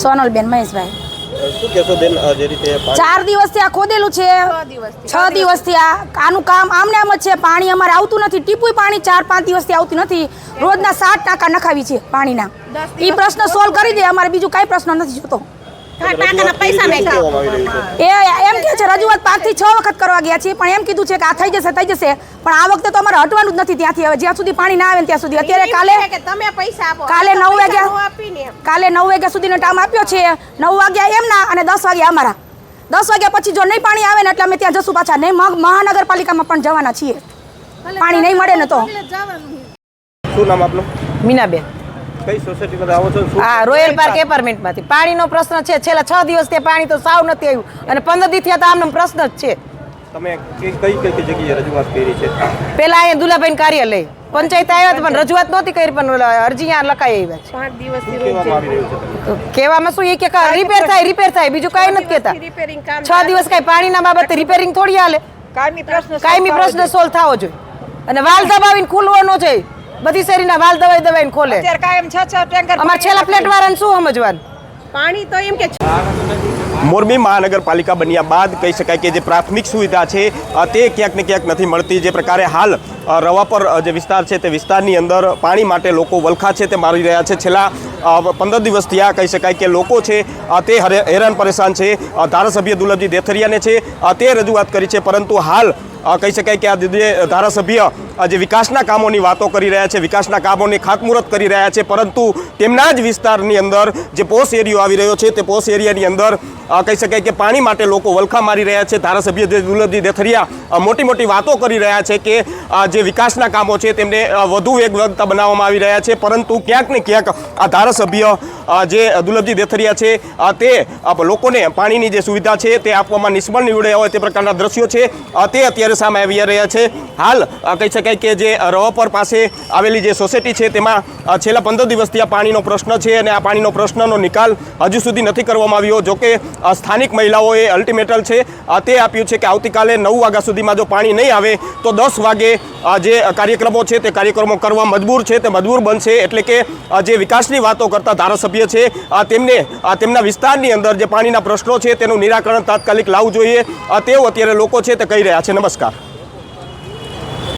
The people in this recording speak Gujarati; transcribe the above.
સોનલબેન મહેશભાઈ। શું કહેશો બેન, જે રીતે 4 દિવસથી આ ખોદેલું છે, 6 દિવસથી આનું કામ આમને આમ જ છે। પાણી અમારે આવતું નથી, ટીપુય પાણી 4-5 દિવસથી આવતું નથી। રોજના 7 ટાંકા નખાવી છે પાણીના। એ પ્રશ્ન સોલ્વ કરી દે, અમારે બીજું કાંઈ પ્રશ્ન નથી જોતો। એ એમ કે છે રજૂઆત 5 થી 6 વખત કરવા ગયા છીએ, પણ એમ કીધું છે કે આ થઈ જશે। પણ આ વખતે તો અમારે હટવાનું જ નથી ત્યાંથી। હવે જ્યાં સુધી પાણી ના આવે ત્યાં સુધી। અત્યારે કાલે 9 વાગ્યા સુધીનો ટાઈમ આપ્યો છે। 9 વાગ્યા એમના અને 10 વાગ્યા અમારા। 10 વાગ્યા પછી જો નહીં પાણી આવે ને એટલે અમે ત્યાં જશું પાછા। નહીં મહાનગરપાલિકામાં પણ જવાના છીએ, પાણી નહીં મળે ને તો। શું નામ આપનું? મીનાબેન। કઈ સોસાયટીમાં આવો છો? હા, રોયલ પાર્ક એપાર્ટમેન્ટમાંથી। પાણીનો પ્રશ્ન છે, છેલ્લા 6 દિવસથી પાણી તો સાવ નથી આવ્યું અને 15 દિવસથી તો આમનો પ્રશ્ન જ છે। તમે કઈ જગ્યાએ રજૂઆત કરી છે? પેલા અહીંયા દુલાભાઈ કાર્યાલય પંચાયત આવ્યા પણ રજૂઆત નહોતી કરી, પણ અરજી અહીંયા લખાઈ આવ્યા છે। 5 દિવસથી કહેવામાં શું, એ કે રિપેર થાય, બીજું કાંઈ નથી કહેતા। 6 દિવસ કાંઈ પાણીના બાબતે રિપેરિંગ થોડી હાલે। કાયમી પ્રશ્ન સોલ્વ થવો જોઈએ અને વાલ દબાવીને ખુલવો ન જોઈએ। બધી શેરીના વાલ દબાવીને ખોલે। અમારે છેલ્લા ફ્લેટ વાળાને શું સમજવાનું? પાણી તો એમ કે મોરબી મહાનગરપાલિકા બન્યા બાદ કહી શકાય કે જે પ્રાથમિક સુવિધા છે તે ક્યાંક ને ક્યાંક નથી મળતી। જે પ્રકારે હાલ રવાપર જે વિસ્તાર છે તે વિસ્તારની અંદર પાણી માટે લોકો વલખા છે તે મારી રહ્યા છે। છેલ્લા 15 દિવસથી આ કહી શકાય કે લોકો છે તે હેરાન પરેશાન છે। ધારાસભ્ય દુલભજી દેથરિયાને છે તે રજૂઆત કરી છે, પરંતુ હાલ કહી શકાય કે આ જે ધારાસભ્ય જે વિકાસના કામોની વાતો કરી રહ્યા છે, વિકાસના કામોની ખાતમુહૂર્ત કરી રહ્યા છે, પરંતુ તેમના જ વિસ્તારની અંદર જે પોશ એરિયો આવી રહ્યો છે તે પોશ એરિયાની અંદર કહી શકાય કે પાણી માટે લોકો વલખા મારી રહ્યા છે। ધારાસભ્ય જે દુલભજી દેથરિયા મોટી વાતો કરી રહ્યા છે કે જે વિકાસના કામો છે તેમને વધુ વેગવંતા બનાવવામાં આવી રહ્યા છે, પરંતુ ક્યાંક ને ક્યાંક આ ધારાસભ્ય જે દુલભજી દેથરિયા છે તે લોકોને પાણીની જે સુવિધા છે તે આપવામાં નિષ્ફળ નીવડ્યા હોય તે પ્રકારના દ્રશ્યો છે તે અત્યારે સામે આવી રહ્યા છે। હાલ કહી શકાય કે જે રવાપર પાસે આવેલી જે સોસાયટી છે તેમાં છેલ્લા 15 દિવસથી આ પાણીનો પ્રશ્ન છે અને આ પાણીનો પ્રશ્નનો નિકાલ હજુ સુધી નથી કરવામાં આવ્યો। જોકે સ્થાનિક મહિલાઓએ અલ્ટિમેટમ છે તે આપ્યું છે કે આવતીકાલે 9 વાગ્યા સુધીમાં જો પાણી નહીં આવે તો 10 વાગે જે કાર્યક્રમો છે તે કાર્યક્રમો કરવા મજબૂર છે, તે મજબૂર બનશે। એટલે કે જે વિકાસની વાતો કરતા ધારાસભ્ય છે તેમને તેમના વિસ્તારની અંદર જે પાણીના પ્રશ્નો છે તેનું નિરાકરણ તાત્કાલિક લાવવું જોઈએ, તેવું અત્યારે લોકો છે તે કહી રહ્યા છે। નમસ્કાર।